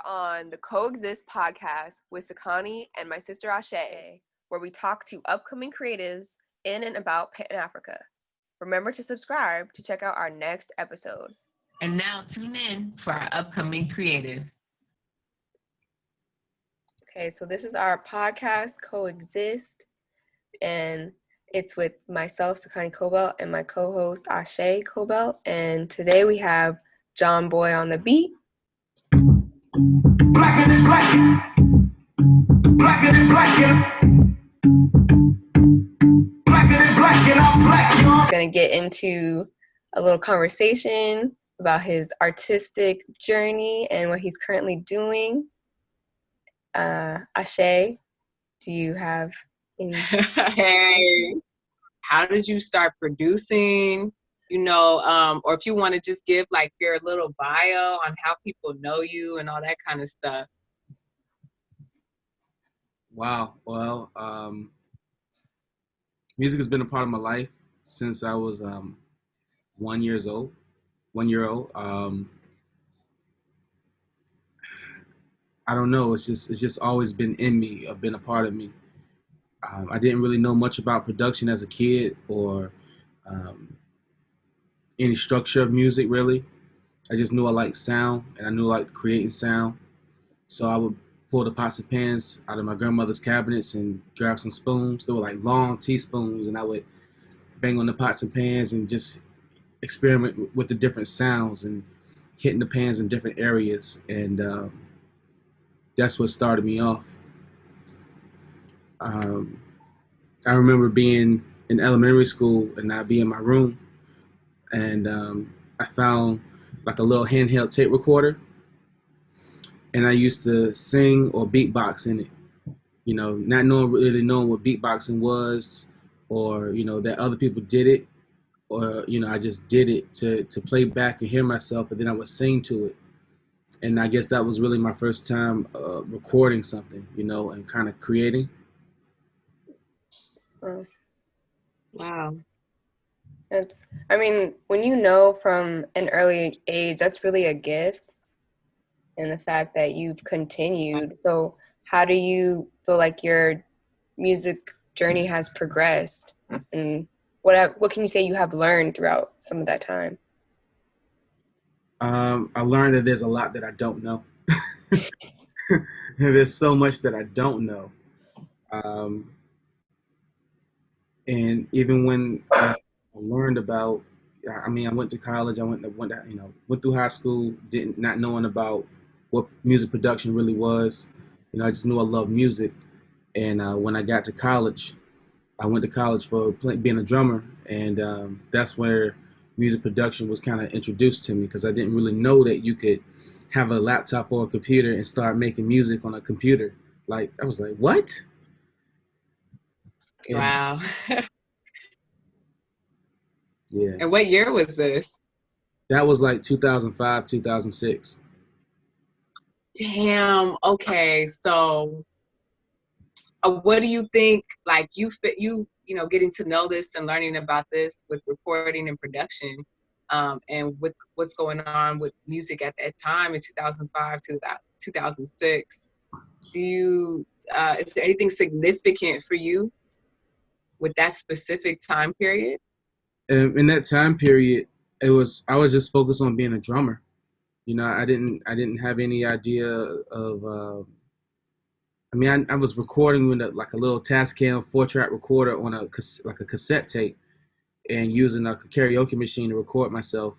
are on the Coexist podcast with Sakani and my sister Ashe, where we talk to upcoming creatives in and about Pan-Africa. Remember to subscribe to check out our next episode. And now tune in for our upcoming creative. Okay, so this is our podcast, Coexist, and it's with myself, Sakani Cobalt, and my co-host, Ashe Cobalt, and today we have JonBoyOnDaBeat. Blacker than black. Blacker than black. Blacker than black, and I'm black, y'all. Gonna get into a little conversation about his artistic journey and what he's currently doing. Ashe, do you have any? Hey, how did you start producing? Or if you want to just give like your little bio on how people know you and all that kind of stuff. Wow. Well, music has been a part of my life since I was 1 year old. I don't know. It's just always been in me, been a part of me. I didn't really know much about production as a kid or any structure of music, really. I just knew I liked sound, and I knew I liked creating sound. So I would pull the pots and pans out of my grandmother's cabinets and grab some spoons. They were like long teaspoons, and I would bang on the pots and pans and just experiment with the different sounds and hitting the pans in different areas. And that's what started me off. I remember being in elementary school and I'd be in my room, and I found like a little handheld tape recorder, and I used to sing or beatbox in it, not really knowing what beatboxing was, or that other people did it, or I just did it to play back and hear myself, and then I would sing to it. And I guess that was really my first time recording something, and kind of creating. Wow. When you know from an early age, that's really a gift, and the fact that you've continued. So how do you feel like your music journey has progressed, and what can you say you have learned throughout some of that time? I learned that there's a lot that I don't know. There's so much that I don't know. And even when I learned about, I went to college, I went through high school, not knowing about what music production really was. I just knew I loved music. And when I got to college, I went to college for being a drummer, and that's where music production was kind of introduced to me, because I didn't really know that you could have a laptop or a computer and start making music on a computer. Like, I was like, what? And, wow. Yeah. And what year was this? That was like 2005, 2006. Damn. Okay. So what do you think, like you getting to know this and learning about this with recording and production, and with what's going on with music at that time in 2005 to 2006, is there anything significant for you with that specific time period? In that time period, I was just focused on being a drummer. I didn't have any idea of. I was recording with a little Tascam 4-track recorder on a cassette tape, and using a karaoke machine to record myself.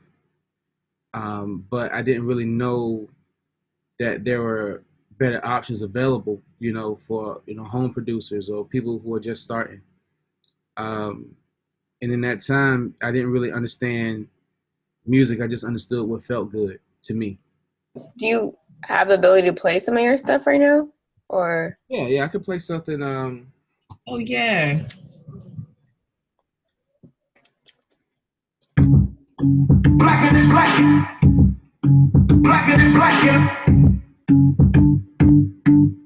But I didn't really know that there were better options available, for home producers or people who are just starting. And in that time, I didn't really understand music. I just understood what felt good to me. Do you have the ability to play some of your stuff right now? Or yeah, I could play something. Oh yeah. Blacker than black. Blacker than black.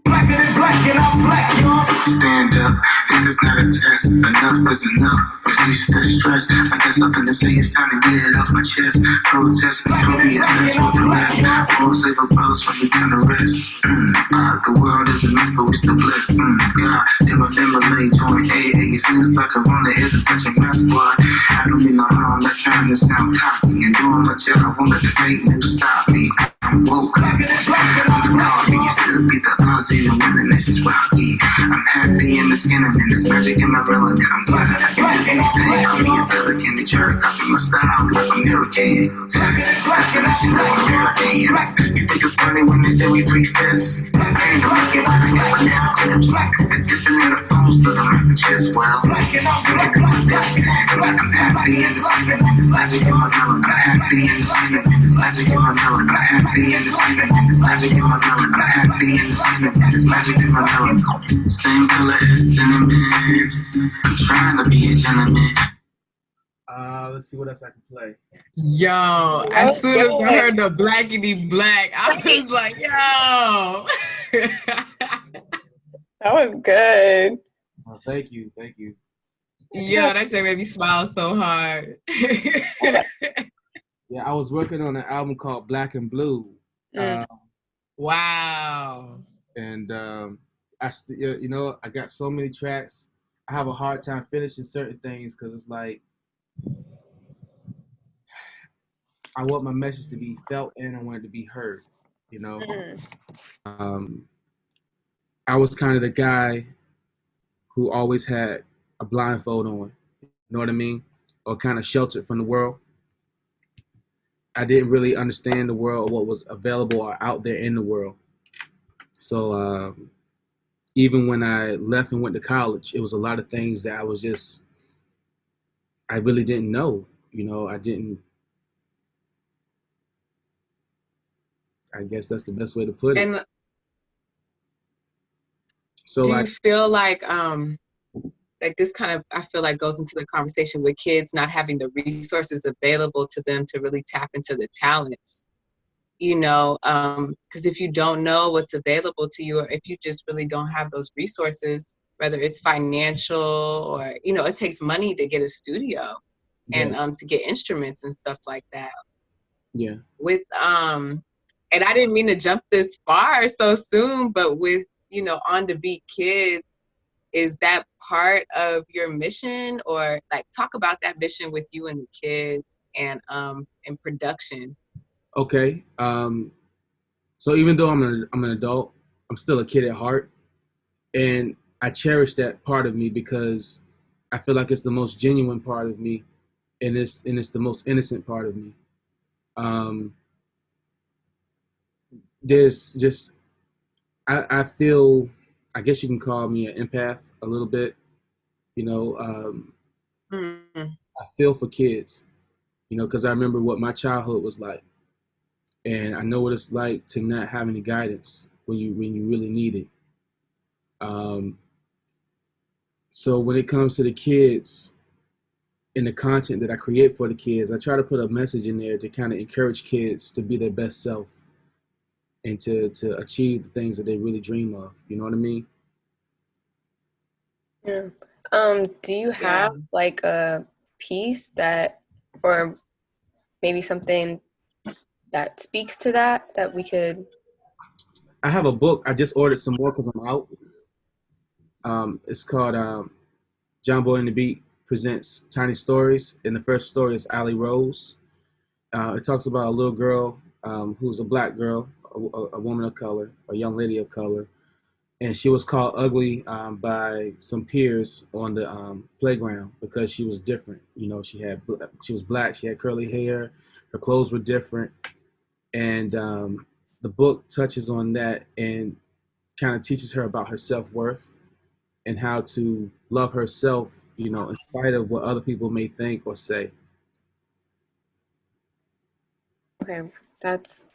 Blacker than black, and I'm black, y'all. Stand up, this is not a test. Enough is enough. Release the stress. I got something to say, it's time to get it off my chest. Protest and trophy assess with the rest. We'll save our brothers from the kind of rest. The world is a mess, but we still blessed. God, damn my family join AA. It seems like Corona isn't touching my squad. I don't mean no harm, not trying to sound cocky. And doing my job, won't let the fake news stop me. I'm woke. I'm the coffee, you still beat the odds, even when the nation's rocky. I'm happy in the skin, I'm in this magic in my melanin. I'm glad I can do anything. Call me a pelican, they try to copy my style like I'm American. Destination like Americans. You think it's funny when they say we 3/5? I ain't a rocket, but I got banana clips. They're dipping in the phones, but I'm making chips. Well, I'm happy in the skin, and there's magic in my melanin. I'm happy in the skin, and there's magic in my melanin. I'm happy in the skin, and there's magic in my melanin. I'm happy in the skin, and there's magic in my melanin. Same color as cinnamon. I'm trying to be a gentleman. Let's see what else I can play. Yo, as soon as I heard the blackity black, I was like, yo. That was good. Oh, thank you. Yo, that shit made me smile so hard. Yeah, I was working on an album called Black and Blue. Wow. And I got so many tracks. I have a hard time finishing certain things because it's like I want my message to be felt and I want it to be heard. I was kind of the guy who always had a blindfold on. You know what I mean? Or kind of sheltered from the world. I didn't really understand the world or what was available or out there in the world. So even when I left and went to college, it was a lot of things that I really didn't know. I guess that's the best way to put it. And So do you feel like this kind of, I feel like, goes into the conversation with kids not having the resources available to them to really tap into the talents, because if you don't know what's available to you, or if you just really don't have those resources, whether it's financial or, it takes money to get a studio and to get instruments and stuff like that. Yeah. And I didn't mean to jump this far so soon, but with, On the Beat Kids, is that part of your mission, or like talk about that mission with you and the kids and in production? Okay. So even though I'm an adult, I'm still a kid at heart, and I cherish that part of me because I feel like it's the most genuine part of me, and it's the most innocent part of me. There's just I feel, I guess you can call me an empath a little bit. I feel for kids, because I remember what my childhood was like, and I know what it's like to not have any guidance when you really need it. So when it comes to the kids and the content that I create for the kids, I try to put a message in there to kind of encourage kids to be their best self and to achieve the things that they really dream of. You know what I mean? Yeah. Do you have like a piece that, or maybe something that speaks to that we could? I have a book. I just ordered some more because I'm out. It's called JonBoyOnDaBeat Presents Tiny Stories, and the first story is Allie Rose. It talks about a little girl who's a black girl, a woman of color, a young lady of color, and she was called ugly by some peers on the playground because she was different. She was black, she had curly hair, her clothes were different, and the book touches on that and kind of teaches her about her self-worth and how to love herself, in spite of what other people may think or say. Okay, that's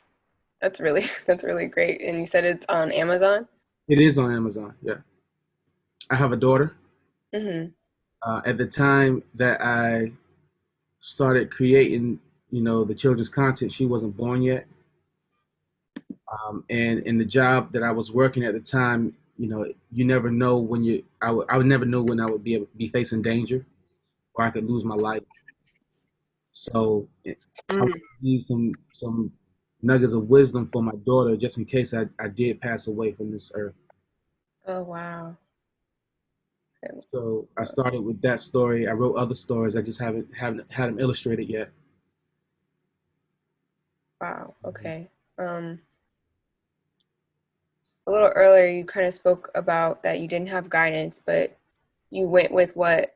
really that's really great. And you said it's on Amazon? It is on Amazon, yeah. I have a daughter. Mm-hmm. At the time that I started creating, the children's content, she wasn't born yet. And in the job that I was working at the time, you know, you never know when I would never know when I would be facing danger or I could lose my life. So I would Mhm. leave some nuggets of wisdom for my daughter just in case I did pass away from this earth. Oh, wow. Okay. So I started with that story. I wrote other stories. I just haven't had them illustrated yet. Wow. Okay. A little earlier, you kind of spoke about that you didn't have guidance, but you went with what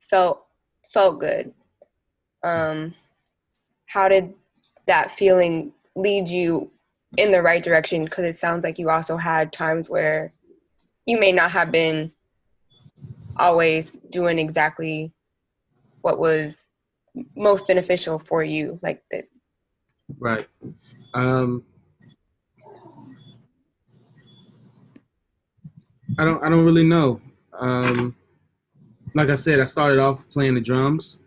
felt felt good. Um, how did that feeling lead you in the right direction? Because it sounds like you also had times where you may not have been always doing exactly what was most beneficial for you, like the Right. Um, I don't really know. Um, like I said, I started off playing the drums,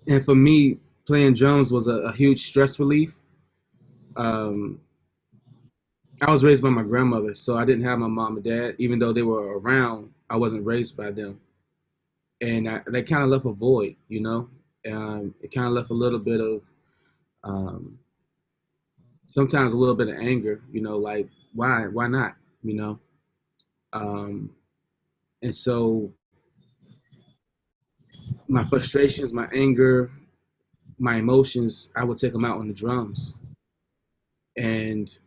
and for me, playing drums was a huge stress relief. Um, I was raised by my grandmother, so I didn't have my mom and dad. Even though they were around, I wasn't raised by them, and they kind of left a void. You know, it kind of left a little bit of um, sometimes a little bit of anger. You know, like why not? You know, um, and so my frustrations, my anger, my emotions, I would take them out on the drums, and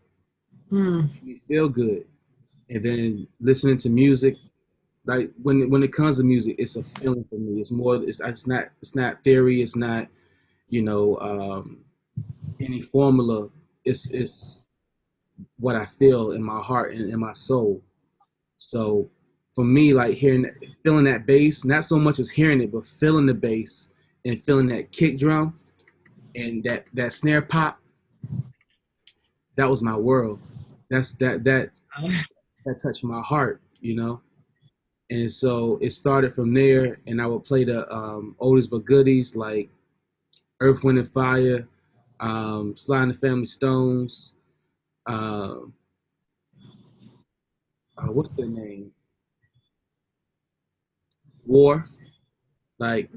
Hmm. you feel good. And then listening to music, like when it comes to music, it's a feeling for me. It's more. It's not theory. It's not you know any formula. It's what I feel in my heart and in my soul. So for me, like feeling that bass, not so much as hearing it, but feeling the bass and feeling that kick drum and that snare pop, that was my world. That's that touched my heart, you know. And so it started from there, and I would play the oldies but goodies like Earth, Wind and Fire, Sly and the Family Stones. Um, what's their name? War. Like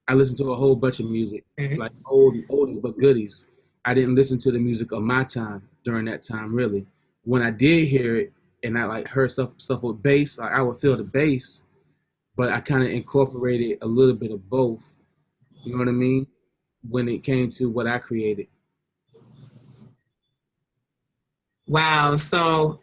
I listened to a whole bunch of music, Okay. like oldies but goodies. I didn't listen to the music of my time during that time, really. When I did hear it, and I like heard stuff with bass, like I would feel the bass, but I kind of incorporated a little bit of both. You know what I mean? When it came to what I created. Wow. So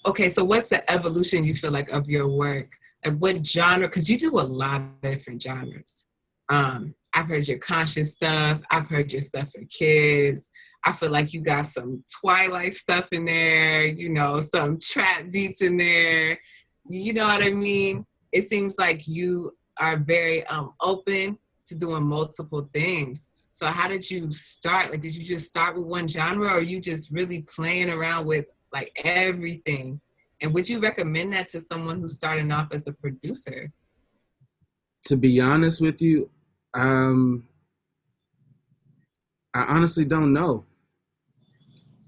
okay, so what's the evolution you feel like of your work? Like what genre, because you do a lot of different genres. I've heard your conscious stuff, I've heard your stuff for kids. I feel like you got some Twilight stuff in there, you know, some trap beats in there. You know what I mean? It seems like you are very open to doing multiple things. So how did you start? Like, did you just start with one genre, or are you just really playing around with like everything? And would you recommend that to someone who's starting off as a producer? To be honest with you, um, I honestly don't know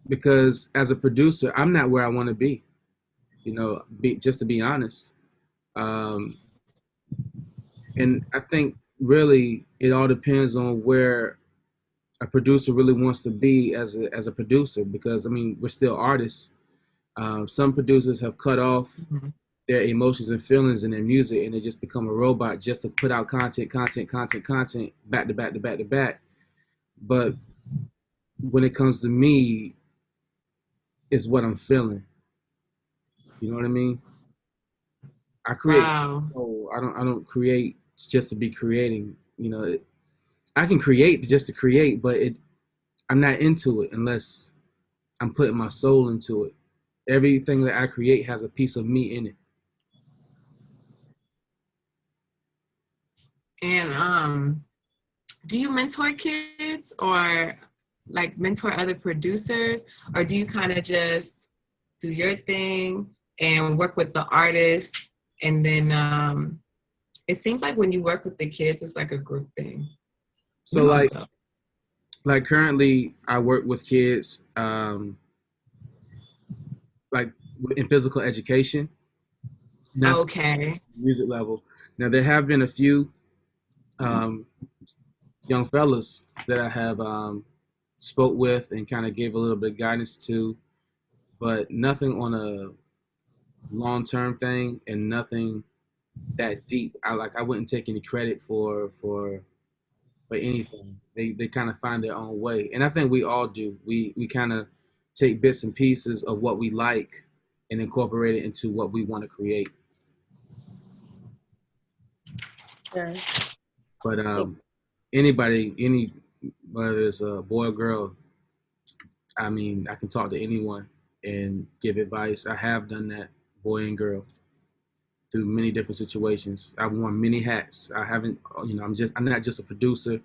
because as a producer, I'm not where I want to be. You know, just to be honest. Um, and I think really it all depends on where a producer really wants to be as a producer because I mean we're still artists. Some producers have cut off Mhm. their emotions and feelings in their music and they just become a robot just to put out content back to back to back to back. But when it comes to me, it's what I'm feeling. You know what I mean? I create. Wow. Oh, I don't create just to be creating. You know, I can create just to create, but I'm not into it unless I'm putting my soul into it. Everything that I create has a piece of me in it. And do you mentor kids or like mentor other producers, or do you kind of just do your thing and work with the artists? And then it seems like when you work with the kids, it's like a group thing So also. like currently I work with kids. like in physical education, not Okay. music level. Now there have been a few um, young fellas that I have spoke with and kind of gave a little bit of guidance to, but nothing on a long term thing and nothing that deep. I wouldn't take any credit for anything. They kind of find their own way, and I think we all do. We kind of take bits and pieces of what we like and incorporate it into what we want to create. Yeah. But anybody, whether it's a boy or girl, I mean, I can talk to anyone and give advice. I have done that, boy and girl, through many different situations. I've worn many hats. I haven't, I'm not just a producer.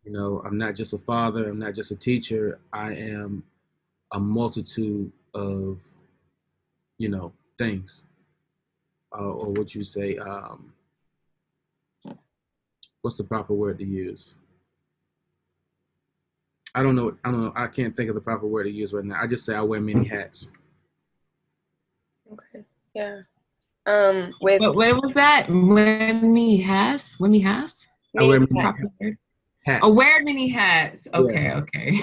I'm not just a father. I'm not just a teacher. I am a multitude of, things, or what you say. What's the proper word to use? I don't know. I don't know. I can't think of the proper word to use right now. I just say I wear many hats. Okay. Yeah. What was that? When me has? I wear Many many hats. Proper word? hats. Oh, wear many hats. Yeah. Okay.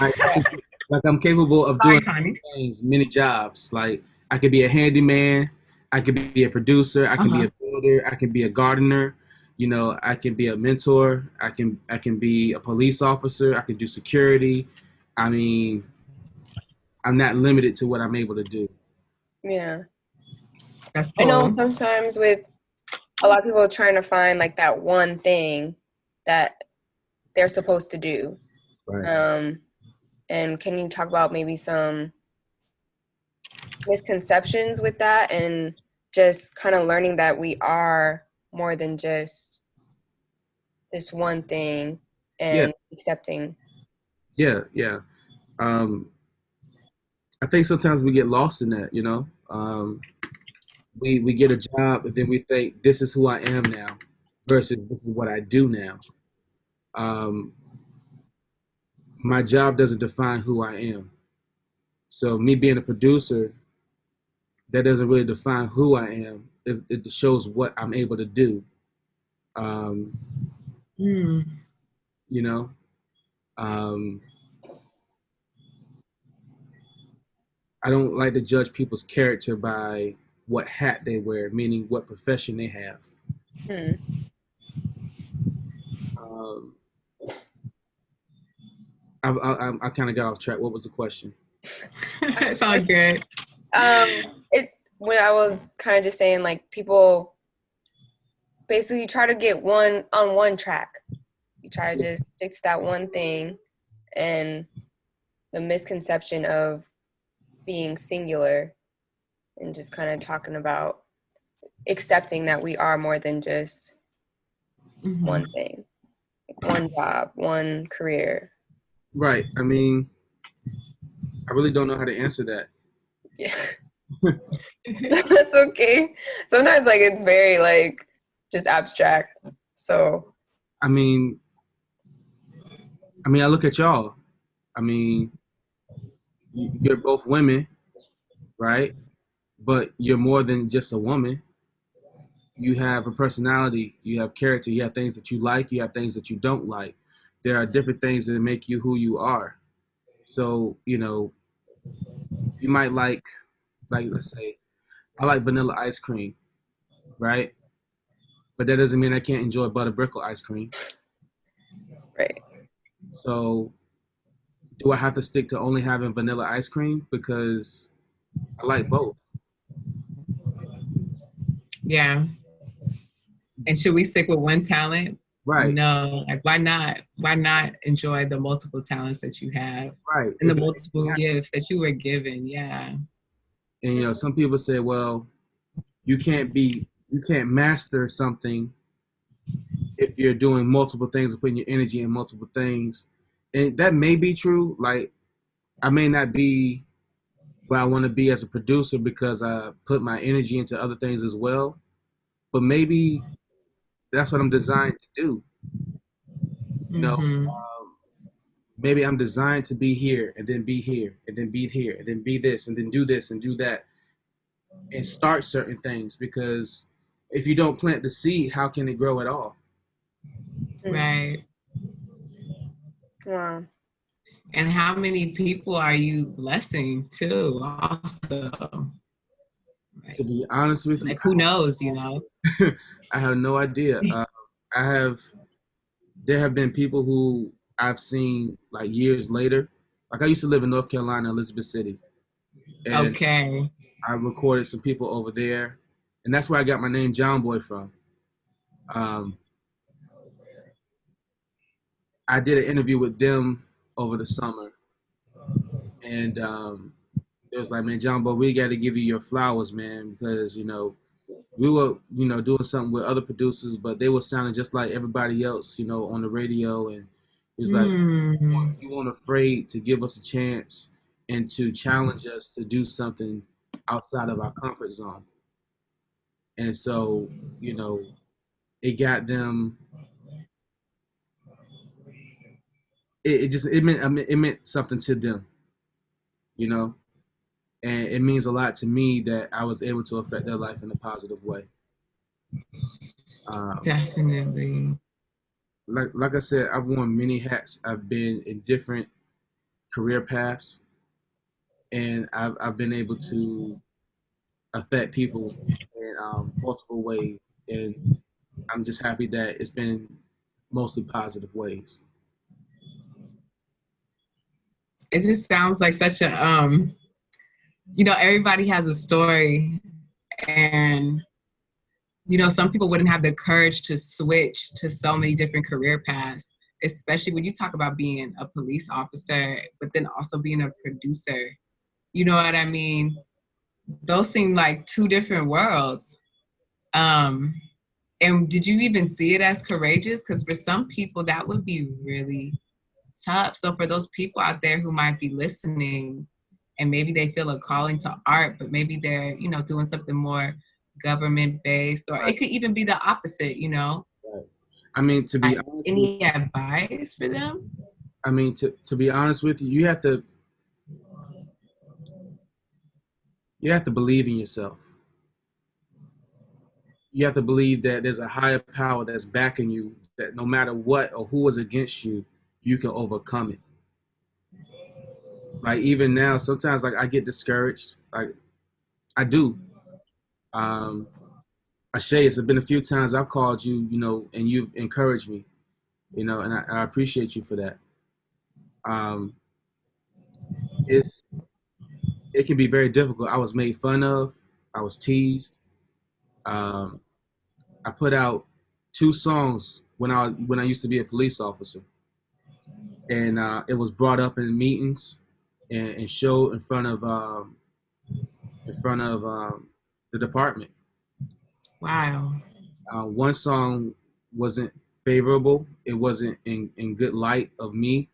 Like I'm capable of Sorry, doing Connie. things, many jobs. Like I could be a handyman, I could be a producer, I can be a builder, I can be a gardener. I can be a mentor. I can be a police officer. I can do security. I mean, I'm not limited to what I'm able to do. Yeah. That's I know cool. sometimes with a lot of people trying to find like that one thing that they're supposed to do. Right. And can you talk about maybe some misconceptions with that and just kind of learning that we are more than just this one thing Yeah. and accepting. Yeah. Um, I think sometimes we get lost in that. We get a job and then we think this is who I am now versus this is what I do now. Um, my job doesn't define who I am. So me being a producer, that doesn't really define who I am. It shows what I'm able to do. Um, Mm. you know, um, I don't like to judge people's character by what hat they wear, meaning what profession they have. Hmm. Um, I kind of got off track. What was the question? It's all good. It when I was kind of just saying like people basically try to get one track. You try to just stick to that one thing, and the misconception of being singular and just kind of talking about accepting that we are more than just one thing, like one job, one career. Right. I mean, I really don't know how to answer that. Yeah. That's okay. Sometimes like it's very like just abstract. So I mean, I look at y'all. I mean, you're both women, right? But you're more than just a woman. You have a personality, you have character, you have things that you like, you have things that you don't like. There are different things that make you who you are. So, you might like let's say, I like vanilla ice cream, right? But that doesn't mean I can't enjoy butter brickle ice cream. right. So, do I have to stick to only having vanilla ice cream because I like both? Yeah. And should we stick with one talent? Right, No. Like, why not? Why not enjoy the multiple talents that you have right. and the multiple gifts that you were given? Yeah. And some people say, well, you can't master something if you're doing multiple things and putting your energy in multiple things. And that may be true. Like, I may not be where I want to be as a producer because I put my energy into other things as well. But maybe that's what I'm designed to do. Mm-hmm. Maybe I'm designed to be here and then be here and then be here and then be this and then do this and do that. and start certain things, because if you don't plant the seed, how can it grow at all? Right. Wow. And how many people are you blessing too? Also, To right. be honest with you, Like who knows, you know? I have no idea. I have There have been people who I've seen like years later. Like I used to live in North Carolina, Elizabeth City, and Okay. I recorded some people over there, and that's where I got my name John Boy from. Um, I did an interview with them over the summer, and it was like, man, John Boy, we got to give you your flowers, man, because we were doing something with other producers, but they were sounding just like everybody else, on the radio, and it was like Mm. you weren't afraid to give us a chance and to challenge us to do something outside of our comfort zone. And so, you know, it got them. It meant something to them, you know, and it means a lot to me that I was able to affect their life in a positive way. Um, Definitely. like I said, I've worn many hats. I've been in different career paths, and I've been able to affect people in multiple ways. And I'm just happy that it's been mostly positive ways. It just sounds like such a everybody has a story, and some people wouldn't have the courage to switch to so many different career paths, especially when you talk about being a police officer, but then also being a producer. You know what I mean? Those seem like two different worlds. Um, and did you even see it as courageous? Because for some people, that would be really tough. So for those people out there who might be listening and maybe they feel a calling to art, but maybe they're, doing something more government based, or Right. it could even be the opposite, Right. I mean, to be like honest with any advice for them? I mean, to be honest with you, you have to believe in yourself. You have to believe that there's a higher power that's backing you, that no matter what or who is against you, you can overcome it. Like even now, sometimes like I get discouraged. Like I do. Um, Ashay, it's been a few times I've called you, and you've encouraged me, and I appreciate you for that. Um, it's it can be very difficult. I was made fun of. I was teased. Um, I put out 2 songs when I used to be a police officer, and it was brought up in meetings and showed in front of the department. Wow. One song wasn't favorable. It wasn't in good light of me,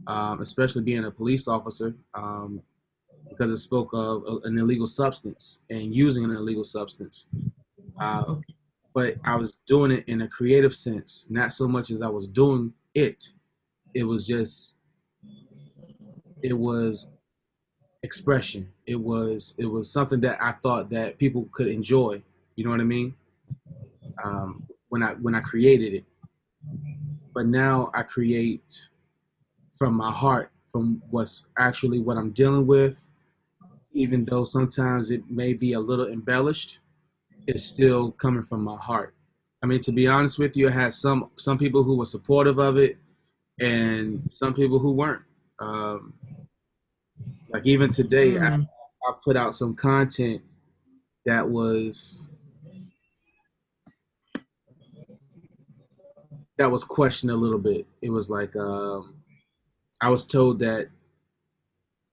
especially being a police officer, because it spoke of an illegal substance and using an illegal substance. Uh, Okay. but I was doing it in a creative sense, not so much as I was doing it. It was just, it was expression. It was something that I thought that people could enjoy. You know what I mean? When I created it, but now I create from my heart, from what's actually what I'm dealing with. Even though sometimes it may be a little embellished, it's still coming from my heart. I mean, to be honest with you, I had some people who were supportive of it, and some people who weren't. Um, like even today, Mm. I put out some content that was questioned a little bit. It was like I was told that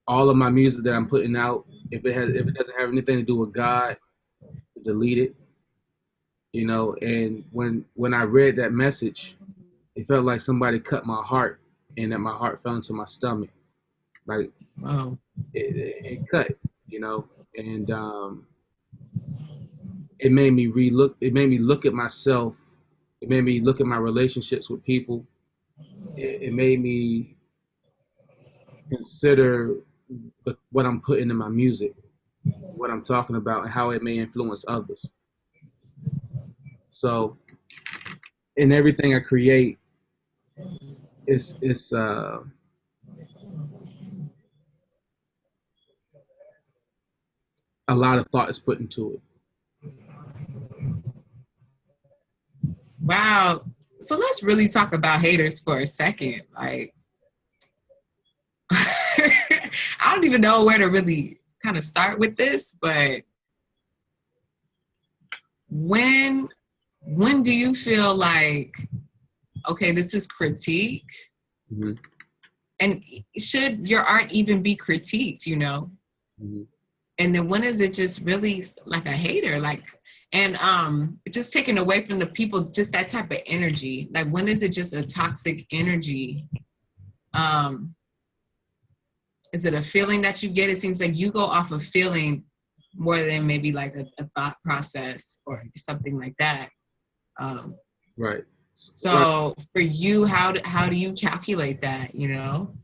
all of my music that I'm putting out, if it doesn't have anything to do with God, delete it. And when I read that message, it felt like somebody cut my heart, and that my heart fell into my stomach. Like Wow. it cut, and it made me look at myself. It made me look at my relationships with people. It made me consider what I'm putting in my music. what I'm talking about and how it may influence others. So in everything I create, it's a lot of thought is put into it. Wow. So let's really talk about haters for a second. Like, I don't even know where to really kind of start with this, but when when do you feel like, okay, this is critique? Mm-hmm. And should your art even be critiqued, you know? Mm-hmm. And then when is it just really like a hater? Like, and just taken away from the people, just that type of energy. Like, when is it just a toxic energy? Um, is it a feeling that you get? It seems like you go off of feeling more than maybe like a thought process or something like that. Um, Right. Right. so for you, how do you calculate that, you know?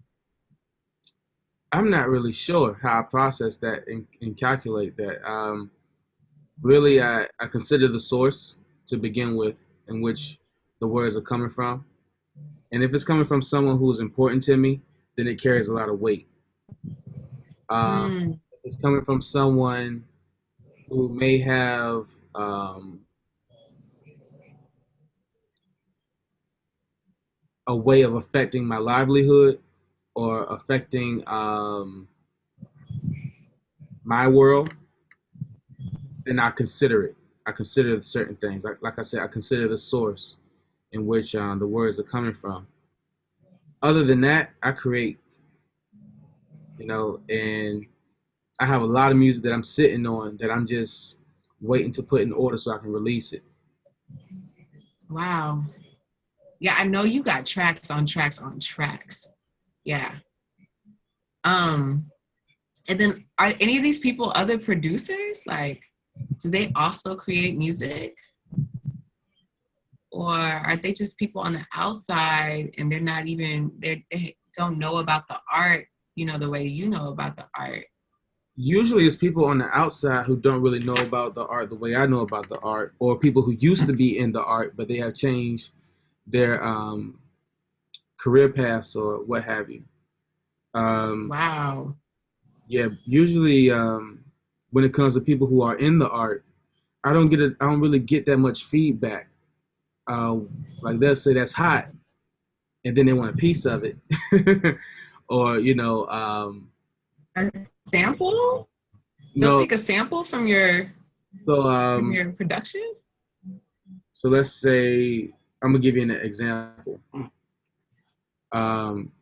I'm not really sure how I process that and calculate that. Really, I consider the source to begin with in which the words are coming from. And if it's coming from someone who's important to me, then it carries a lot of weight. Mm, If it's coming from someone who may have um, a way of affecting my livelihood or affecting my world, then I consider it. I consider certain things. Like I said, I consider the source in which the words are coming from. Other than that, I create, and I have a lot of music that I'm sitting on that I'm just waiting to put in order so I can release it. wow. Yeah, I know you got tracks on tracks on tracks. Yeah. Um, and then are any of these people other producers? Like, do they also create music? Or are they just people on the outside and they're not even they don't know about the art, you know, the way you know about the art? Usually it's people on the outside who don't really know about the art the way I know about the art, or people who used to be in the art, but they have changed their career paths or what have you. Um, Wow. yeah, usually when it comes to people who are in the art, I don't really get that much feedback. Uh, like they'll say that's hot, and then they want a piece of it, or A sample? They'll no. take a sample So from your production? so let's say I'm gonna give you an example. Um,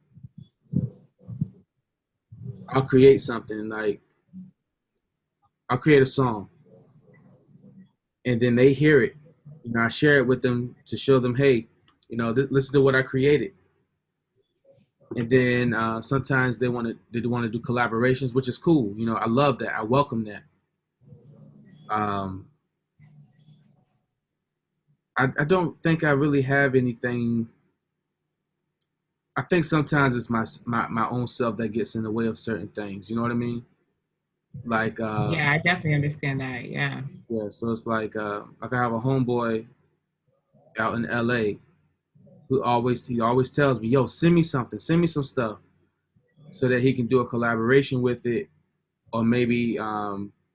I'll create something like I'll create a song, and then they hear it. I share it with them to show them, hey, listen to what I created. And then sometimes they want to do collaborations, which is cool. I love that. I welcome that. Um, I don't think I really have anything. I think sometimes it's my own self that gets in the way of certain things. You know what I mean? Like Yeah, I definitely understand that. Yeah. yeah. So it's like I have a homeboy out in LA who always tells me, "Yo, send me something, send me some stuff," so that he can do a collaboration with it, or maybe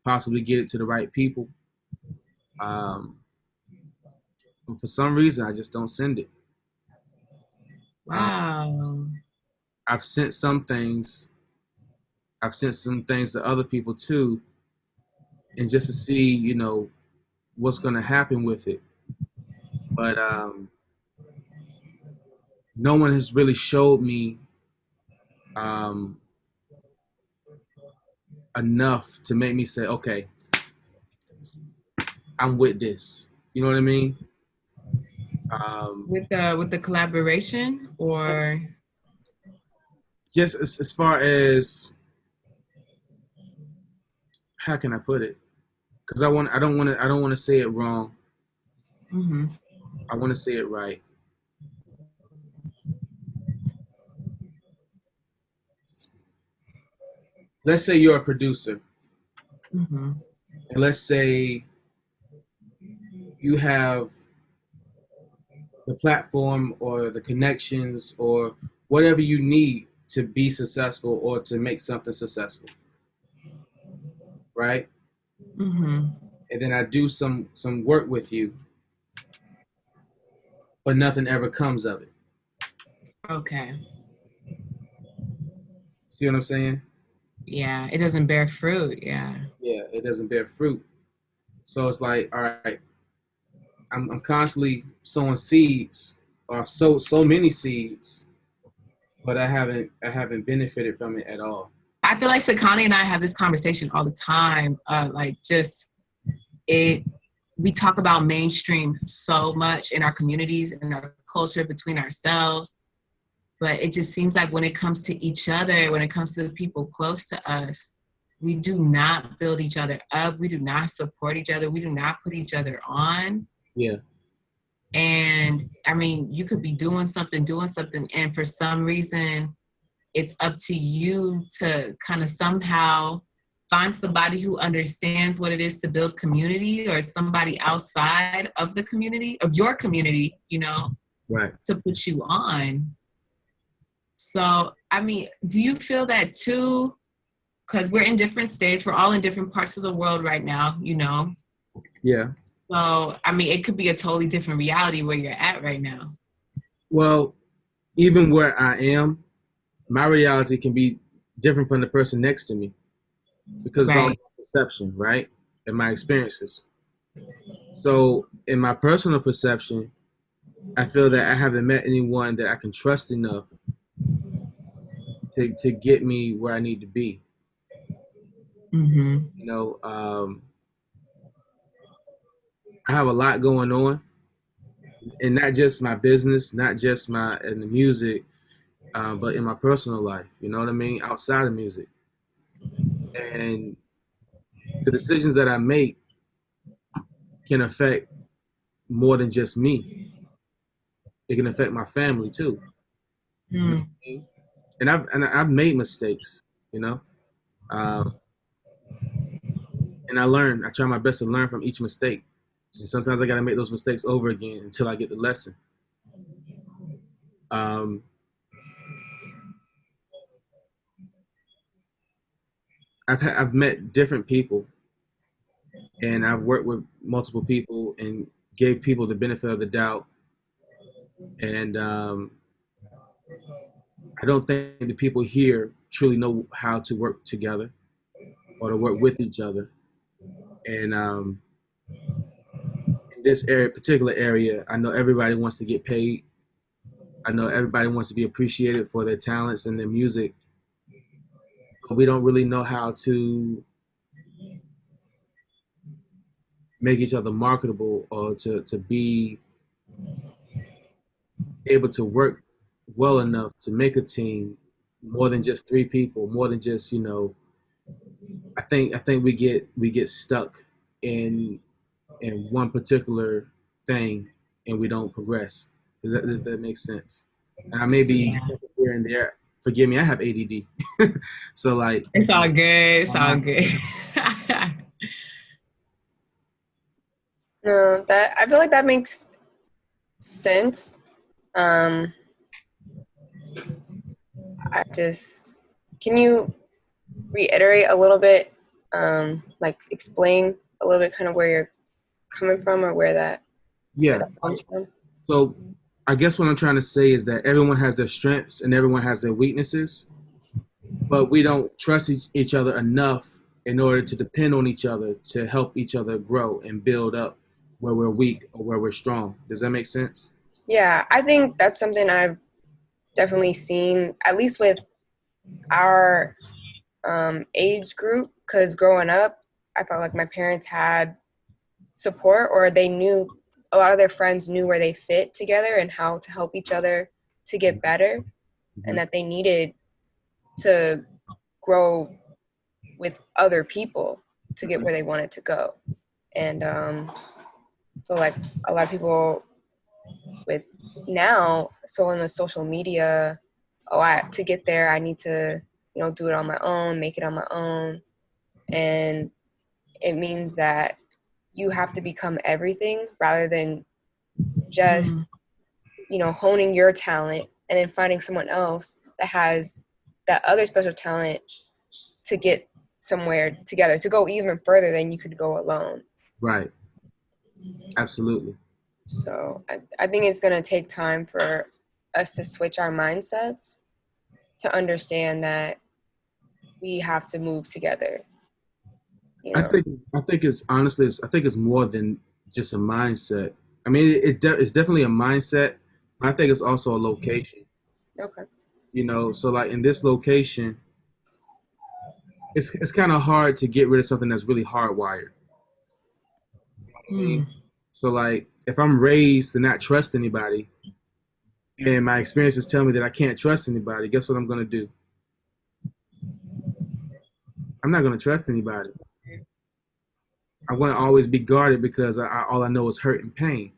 possibly get it to the right people. Um, but for some reason, I just don't send it. Uh, Wow. I've sent some things. I've sent some things to other people too, and just to see, what's going to happen with it. But no one has really showed me um, enough to make me say, okay, I'm with this. You know what I mean? Um, With the collaboration or just as far as how can I put it? Because I don't want to say it wrong. mhm. I want to say it right. Let's say you're a producer Mm-hmm. And let's say you have the platform or the connections or whatever you need to be successful or to make something successful, right? Mm-hmm. And then I do some work with you, but nothing ever comes of it. Okay. See what I'm saying? Yeah, it doesn't bear fruit. Yeah. Yeah, it doesn't bear fruit. So it's like, all right, I'm constantly sowing seeds, or I've sowed so many seeds, but I haven't benefited from it at all. I feel like Sakani and I have this conversation all the time. Like just it we talk about mainstream so much in our communities and our culture between ourselves, but it just seems like when it comes to each other, when it comes to the people close to us, we do not build each other up. We do not support each other. We do not put each other on. Yeah, And I mean, you could be doing something, and for some reason, it's up to you to kind of somehow find somebody who understands what it is to build community, or somebody outside of the community, of your community, right. to put you on. So, I mean, do you feel that too? Because we're in different states, we're all in different parts of the world right now. Yeah. So, I mean, it could be a totally different reality where you're at right now. Well, even where I am, my reality can be different from the person next to me because it's all Right. about perception, right? And my experiences. So, in my personal perception, I feel that I haven't met anyone that I can trust enough to get me where I need to be. Mm-hmm. You know, I have a lot going on, and not just my business, not just my in the music, but in my personal life. You know what I mean? Outside of music, and the decisions that I make can affect more than just me. It can affect my family too. You know Mm. what I mean? And I've made mistakes. You know, uh, and I learn. I try my best to learn from each mistake. And sometimes I got to make those mistakes over again until I get the lesson. Um, I've met different people, and I've worked with multiple people and gave people the benefit of the doubt. And I don't think the people here truly know how to work together or to work with each other. And in this area, particular area, I know everybody wants to get paid. I know everybody wants to be appreciated for their talents and their music, but we don't really know how to make each other marketable or to be able to work well enough to make a team more than just three people, more than just, I think we get stuck in one particular thing and we don't progress. Does that make sense? And I may be Yeah. here and there. Forgive me, I have ADD. So like, It's all good. It's all good. No, that I feel like that makes sense. Um, I just can you reiterate a little bit, like explain a little bit kind of where you're coming from or where yeah. that comes from? So I guess what I'm trying to say is that everyone has their strengths and everyone has their weaknesses, but we don't trust each other enough in order to depend on each other to help each other grow and build up where we're weak or where we're strong. Does that make sense? Yeah, I think that's something I've definitely seen, at least with our age group, because growing up, I felt like my parents had support, or they knew a lot of their friends knew where they fit together and how to help each other to get better, and Mhm. that they needed to grow with other people to get where they wanted to go. And so like a lot of people with now, so on the social media, to get there I need to do it on my own, make it on my own. And it means that you have to become everything rather than just, honing your talent and then finding someone else that has that other special talent to get somewhere together, to go even further than you could go alone. Right. Absolutely. So I think it's going to take time for us to switch our mindsets to understand that we have to move together. I think it's honestly, I think it's more than just a mindset. I mean, it's definitely a mindset. I think it's also a location. Okay. So like in this location, it's kind of hard to get rid of something that's really hardwired. You know what I mean? So like if I'm raised to not trust anybody, and my experiences tell me that I can't trust anybody, guess what I'm gonna do? I'm not gonna trust anybody. I want to always be guarded because all I know is hurt and pain.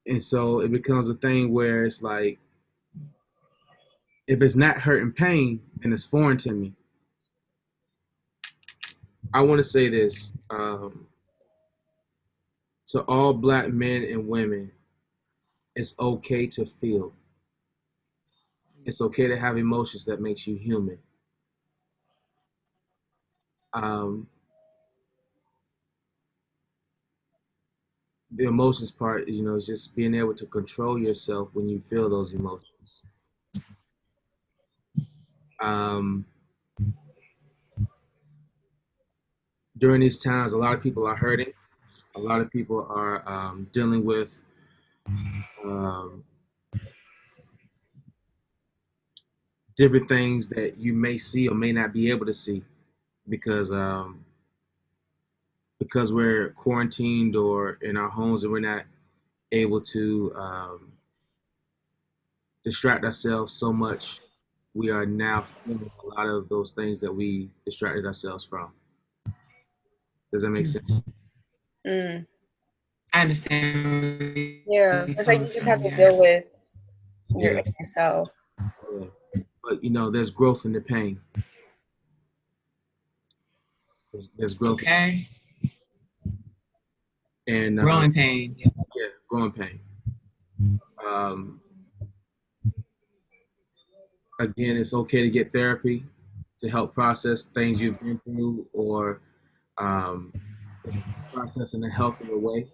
And so it becomes a thing where it's like, if it's not hurt and pain, then it's foreign to me. I want to say this to all Black men and women: it's okay to feel. It's okay to have emotions that makes you human. The emotions part is, is just being able to control yourself when you feel those emotions. During these times, a lot of people are hurting. A lot of people are dealing with different things that you may see or may not be able to see because we're quarantined or in our homes and we're not able to distract ourselves so much. We are now feeling a lot of those things that we distracted ourselves from. Does that make sense? I understand. Yeah, it's like you just have to deal with yourself. Yeah. But there's growth in the pain. There's growth. Okay. And growing pain. Yeah, growing pain. Again, it's okay to get therapy to help process things you've been through or process in a healthier way.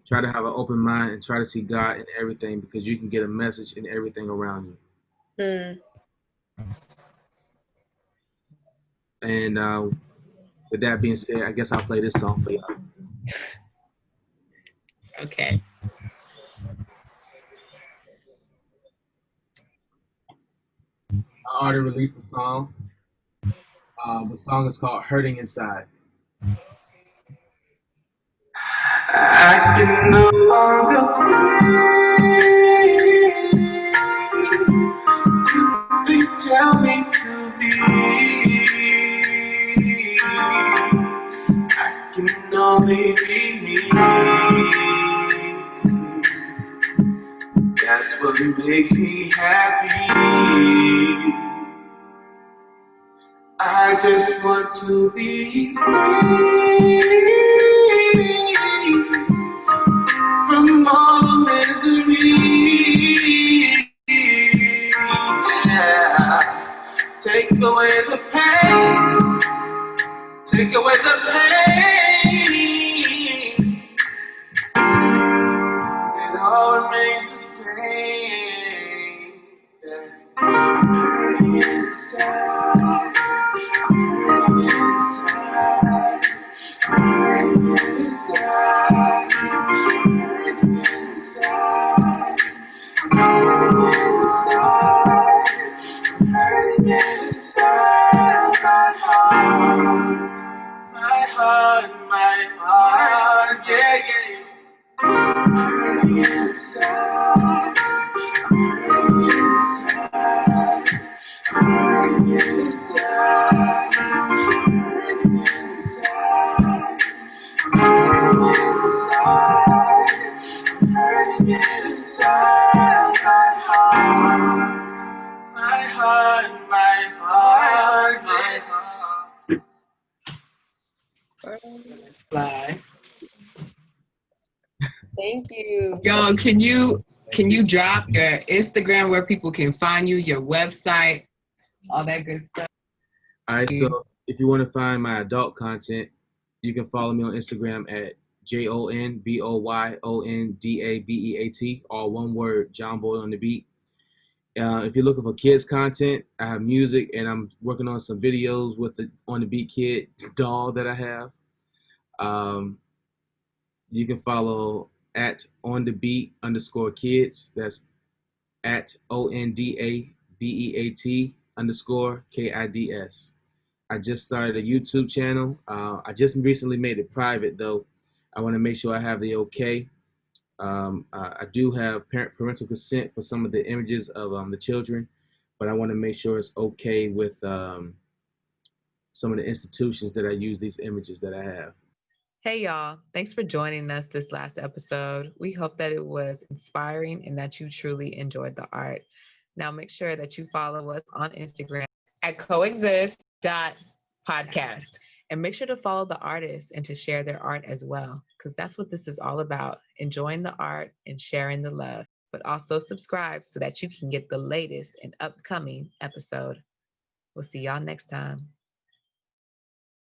Try to have an open mind and try to see God in everything because you can get a message in everything around you. And with that being said, I guess I'll play this song for y'all. Okay. I already released the song. The song is called Hurting Inside. I can no longer breathe. They tell me to be. I can only be me. See, that's what makes me happy. I just want to be free from all the misery. Yeah. Take away the pain. Take away the pain. It all remains the same. Yeah. I'm hurting inside. I'm hurting inside. I'm hurting inside. I'm hurting inside. I'm hurting inside. I'm hurting inside. My heart, my heart, yeah, yeah. I'm hurting inside. I'm hurting inside. I'm hurting inside. I'm hurting inside. I'm hurting inside. I'm hurting inside. My heart, my heart, Thank you. Yo, can you drop your Instagram where people can find you, your website, all that good stuff? All right, so if you want to find my adult content, you can follow me on Instagram at JonBoyOnDaBeat, all one word, JonBoyOnDaBeat. If you're looking for kids content, I have music, and I'm working on some videos with the On the Beat Kid doll that I have. You can follow at OnTheBeat_kids. That's at OnDaBeat_kids. I just started a YouTube channel. I just recently made it private, though. I want to make sure I have the okay. I do have parental consent for some of the images of the children, but I want to make sure it's okay with some of the institutions that I use these images that I have. Hey, y'all. Thanks for joining us this last episode. We hope that it was inspiring and that you truly enjoyed the art. Now, make sure that you follow us on Instagram at coexist.podcast. And make sure to follow the artists and to share their art as well, because that's what this is all about, enjoying the art and sharing the love. But also subscribe so that you can get the latest and upcoming episode. We'll see y'all next time.